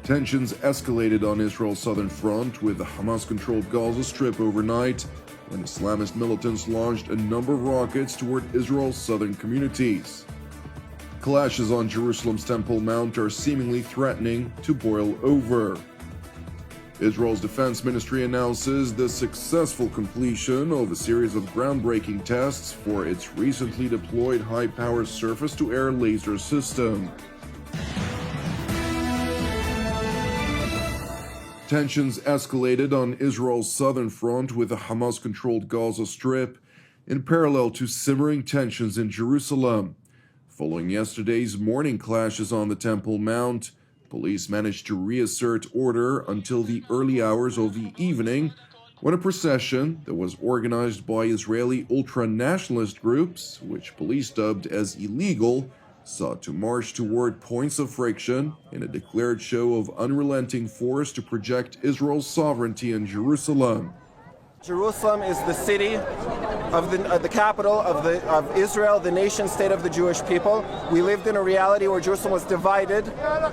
Tensions escalated on Israel's southern front with the Hamas-controlled Gaza Strip overnight when Islamist militants launched a number of rockets toward Israel's southern communities. Clashes on Jerusalem's Temple Mount are seemingly threatening to boil over. Israel's defense ministry announces the successful completion of a series of groundbreaking tests for its recently deployed high-powered surface-to-air laser system. Tensions escalated on Israel's southern front with the Hamas-controlled Gaza Strip in parallel to simmering tensions in Jerusalem. Following yesterday's morning clashes on the Temple Mount, police managed to reassert order until the early hours of the evening when a procession that was organized by Israeli ultra-nationalist groups, which police dubbed as illegal, sought to march toward points of friction in a declared show of unrelenting force to project Israel's sovereignty in Jerusalem. Jerusalem is the city of the capital of Israel, the nation state of the Jewish people. We lived in a reality where Jerusalem was divided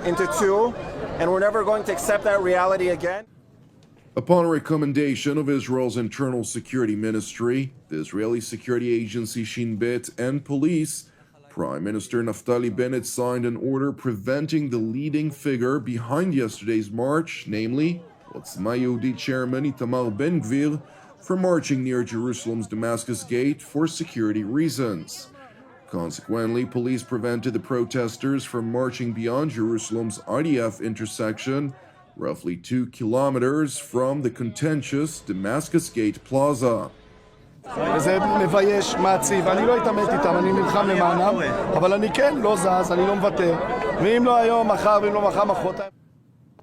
into two, and we're never going to accept that reality again. Upon recommendation of Israel's internal security ministry, the Israeli security agency Shin Bet, and police, Prime Minister Naftali Bennett signed an order preventing the leading figure behind yesterday's march, namely Otzma Yehudit chairman Itamar Ben-Gvir, from marching near Jerusalem's Damascus Gate for security reasons. Consequently, police prevented the protesters from marching beyond Jerusalem's IDF intersection, roughly 2 kilometers from the contentious Damascus Gate Plaza. וזה מבייש, מעציב, אני לא אתעמת איתם, אני נלחם למענם, אבל אני כן לא זז, אני לא מוותר, ואם לא היום, מחר, ואם לא מחר, מחרתיים.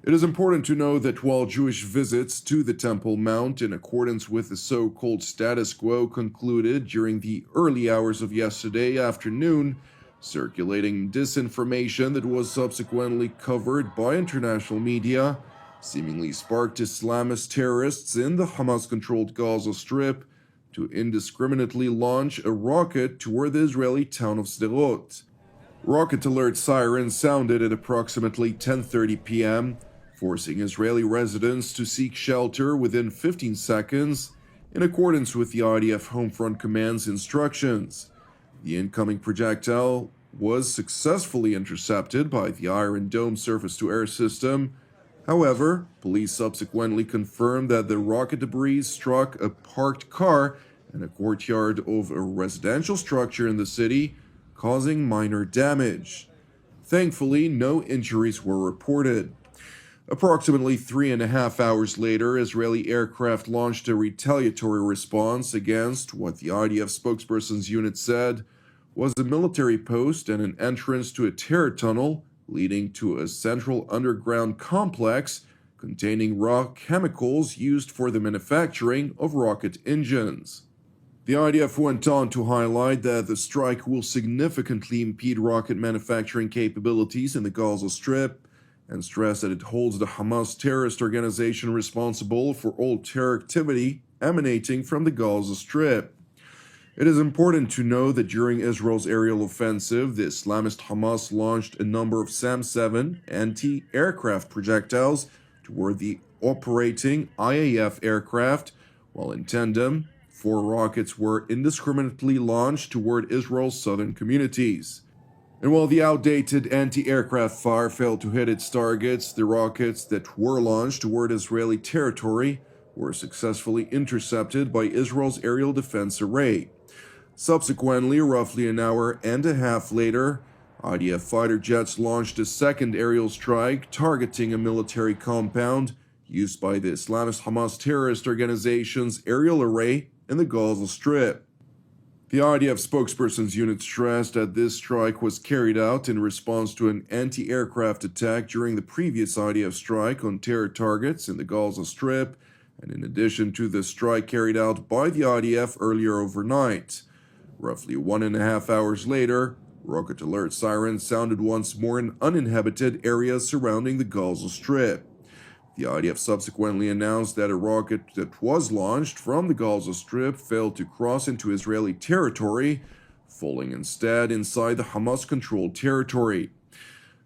It is important to know that while Jewish visits to the Temple Mount in accordance with the so-called status quo concluded during the early hours of yesterday afternoon, circulating disinformation that was subsequently covered by international media seemingly sparked Islamist terrorists in the Hamas-controlled Gaza Strip to indiscriminately launch a rocket toward the Israeli town of Sderot. Rocket alert sirens sounded at approximately 10:30 p.m., forcing Israeli residents to seek shelter within 15 seconds in accordance with the IDF Home Front Command's instructions. The incoming projectile was successfully intercepted by the Iron Dome surface-to-air system. However, police subsequently confirmed that the rocket debris struck a parked car and a courtyard of a residential structure in the city, causing minor damage. Thankfully, no injuries were reported. Approximately 3.5 hours later, Israeli aircraft launched a retaliatory response against what the IDF spokesperson's unit said was a military post and an entrance to a terror tunnel leading to a central underground complex containing raw chemicals used for the manufacturing of rocket engines. The IDF went on to highlight that the strike will significantly impede rocket manufacturing capabilities in the Gaza Strip and stress that it holds the Hamas terrorist organization responsible for all terror activity emanating from the Gaza Strip. It is important to know that during Israel's aerial offensive, the Islamist Hamas launched a number of SAM-7 anti-aircraft projectiles toward the operating IAF aircraft, while in tandem, 4 rockets were indiscriminately launched toward Israel's southern communities. And while the outdated anti-aircraft fire failed to hit its targets, the rockets that were launched toward Israeli territory were successfully intercepted by Israel's aerial defense array. Subsequently, roughly an hour and a half later, IDF fighter jets launched a second aerial strike targeting a military compound used by the Islamist Hamas terrorist organization's aerial array in the Gaza Strip. The IDF spokesperson's unit stressed that this strike was carried out in response to an anti-aircraft attack during the previous IDF strike on terror targets in the Gaza Strip, and in addition to the strike carried out by the IDF earlier overnight. Roughly 1.5 hours later, rocket alert sirens sounded once more in uninhabited areas surrounding the Gaza Strip. The IDF subsequently announced that a rocket that was launched from the Gaza Strip failed to cross into Israeli territory, falling instead inside the Hamas-controlled territory.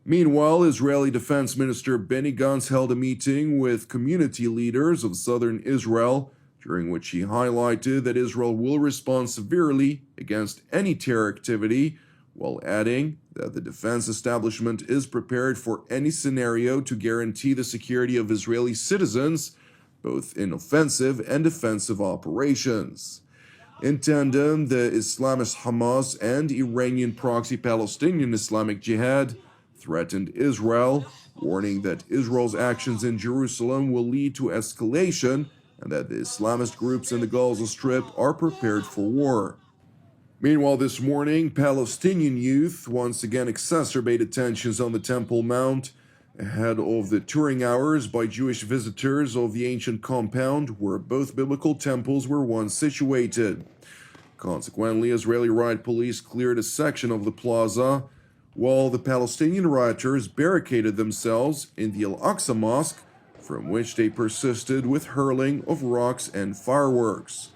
Meanwhile, Israeli Defense Minister Benny Gantz held a meeting with community leaders of southern Israel, during which he highlighted that Israel will respond severely against any terror activity, while adding that the defense establishment is prepared for any scenario to guarantee the security of Israeli citizens, both in offensive and defensive operations. In tandem, the Islamist Hamas and Iranian proxy Palestinian Islamic Jihad threatened Israel, warning that Israel's actions in Jerusalem will lead to escalation and that the Islamist groups in the Gaza Strip are prepared for war. Meanwhile, this morning, Palestinian youth once again exacerbated tensions on the Temple Mount ahead of the touring hours by Jewish visitors of the ancient compound where both biblical temples were once situated. Consequently, Israeli riot police cleared a section of the plaza, while the Palestinian rioters barricaded themselves in the Al-Aqsa Mosque, from which they persisted with hurling of rocks and fireworks.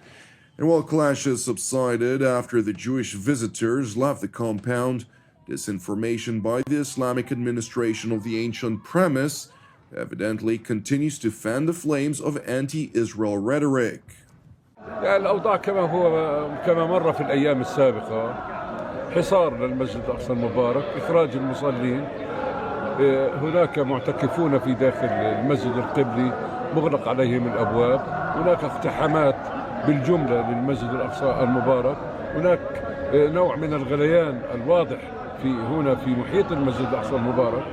And while clashes subsided after the Jewish visitors left the compound, disinformation by the Islamic administration of the ancient premise evidently continues to fan the flames of anti-Israel rhetoric. يعني الأوضاع كما مر في الأيام السابقة، حصار للمسجد الأقصى المبارك، إخراج المصلين، هناك معتكفون في داخل المسجد القبلي مغلق عليهم الأبواب، هناك اقتحامات بالجملة للمسجد الأقصى المبارك، هناك نوع من الغليان الواضح هنا في محيط المسجد الأقصى المبارك.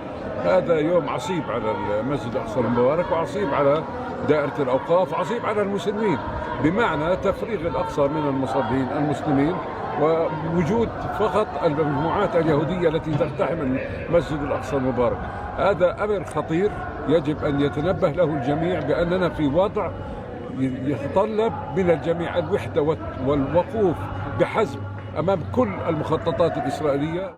هذا يوم عصيب على المسجد الأقصى المبارك وعصيب على دائرة الأوقاف وعصيب على المسلمين، بمعنى تفريغ الأقصى من المصلين المسلمين ووجود فقط المجموعات اليهودية التي تقتحم المسجد الأقصى المبارك. هذا أمر خطير يجب أن يتنبه له الجميع بأننا في وضع يتطلب من الجميع الوحدة والوقوف بحزم أمام كل المخططات الإسرائيلية.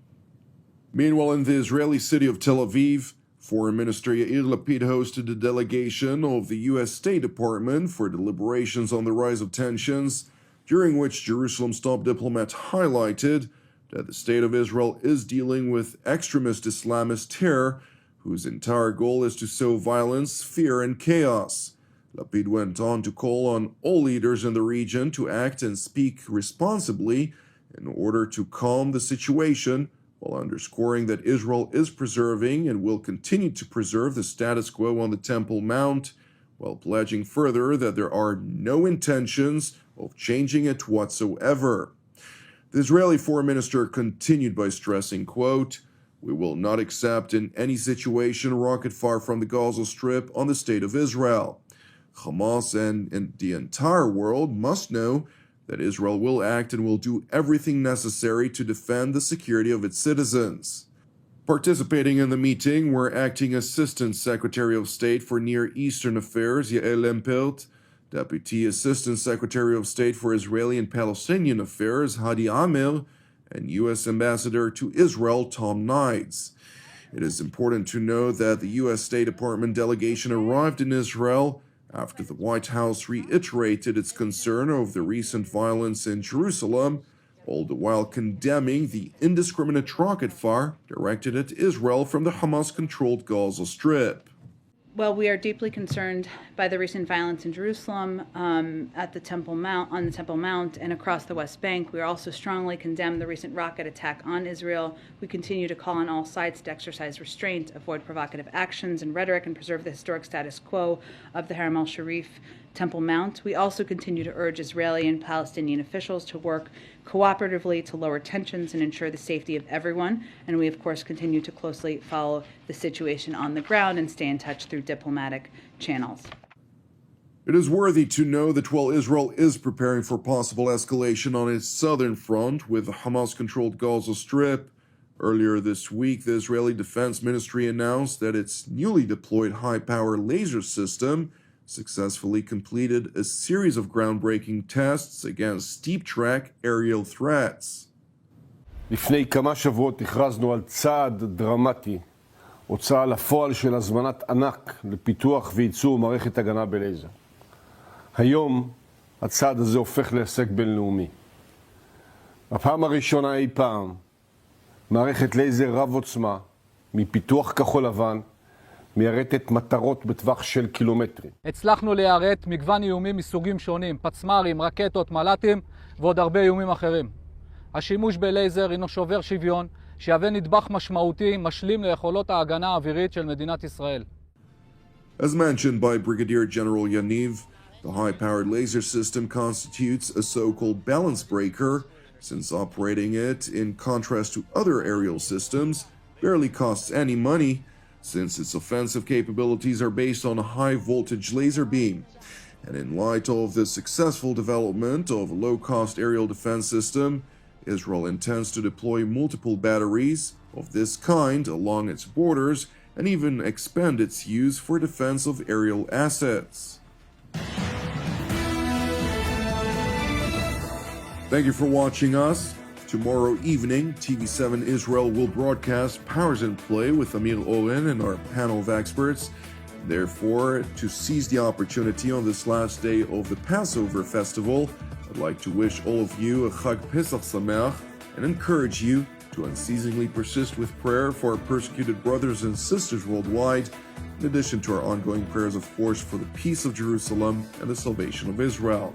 Meanwhile, in the Israeli city of Tel Aviv, Foreign Minister Yair Lapid hosted a delegation of the U.S. State Department for deliberations on the rise of tensions, during which Jerusalem's top diplomat highlighted that the State of Israel is dealing with extremist Islamist terror, whose entire goal is to sow violence, fear, and chaos. Lapid went on to call on all leaders in the region to act and speak responsibly in order to calm the situation, while underscoring that Israel is preserving and will continue to preserve the status quo on the Temple Mount, while pledging further that there are no intentions of changing it whatsoever. The Israeli foreign minister continued by stressing, quote, "We will not accept in any situation a rocket fire from the Gaza Strip on the state of Israel. Hamas and the entire world must know that Israel will act and will do everything necessary to defend the security of its citizens." Participating in the meeting were Acting Assistant Secretary of State for Near Eastern Affairs Yael Lempert, Deputy Assistant Secretary of State for Israeli and Palestinian Affairs Hadi Amir, and U.S. Ambassador to Israel Tom Nides. It is important to know that the U.S. State Department delegation arrived in Israel after the White House reiterated its concern over the recent violence in Jerusalem, all the while condemning the indiscriminate rocket fire directed at Israel from the Hamas-controlled Gaza Strip. Well, we are deeply concerned by the recent violence in Jerusalem, at the Temple Mount, on the Temple Mount, and across the West Bank. We also strongly condemn the recent rocket attack on Israel. We continue to call on all sides to exercise restraint, avoid provocative actions and rhetoric, and preserve the historic status quo of the Haram al-Sharif Temple Mount. We also continue to urge Israeli and Palestinian officials to work cooperatively to lower tensions and ensure the safety of everyone. And we, of course, continue to closely follow the situation on the ground and stay in touch through diplomatic channels. It is worthy to know that while Israel is preparing for possible escalation on its southern front with the Hamas-controlled Gaza Strip, earlier this week the Israeli Defense Ministry announced that its newly deployed high-power laser system successfully completed a series of groundbreaking tests against steep-track aerial threats. לפני כמה שבועות הכרזנו על צעד דרמטי, הוצאה לפועל של הזמנת ענק לפיתוח וייצור מערכת הגנה בלייזר. היום הצעד הזה הופך להישג בינלאומי. בפעם הראשונה אי פעם, מערכת לייזר רב עוצמה, מפיתוח כחול לבן, מיירטת מטרות בטווח של קילומטרים. הצלחנו ליירט מגוון איומים מסוגים שונים, פצמ"רים, רקטות, מל"טים ועוד הרבה איומים אחרים. השימוש בלייזר הינו שובר שוויון, שיהווה נדבך משמעותי משלים ליכולות ההגנה האווירית של מדינת ישראל. As mentioned by Brigadier General Yaniv, the high-powered laser system constitutes a so-called balance breaker, since operating it, in contrast to other aerial systems, barely costs any money, since its offensive capabilities are based on a high-voltage laser beam. And in light of the successful development of a low-cost aerial defense system, Israel intends to deploy multiple batteries of this kind along its borders and even expand its use for defense of aerial assets. Thank you for watching us. Tomorrow evening, TV7 Israel will broadcast Powers in Play with Amir Oren and our panel of experts. Therefore, to seize the opportunity on this last day of the Passover festival, I'd like to wish all of you a Chag Pesach Sameach and encourage you to unceasingly persist with prayer for our persecuted brothers and sisters worldwide, in addition to our ongoing prayers, of course, for the peace of Jerusalem and the salvation of Israel.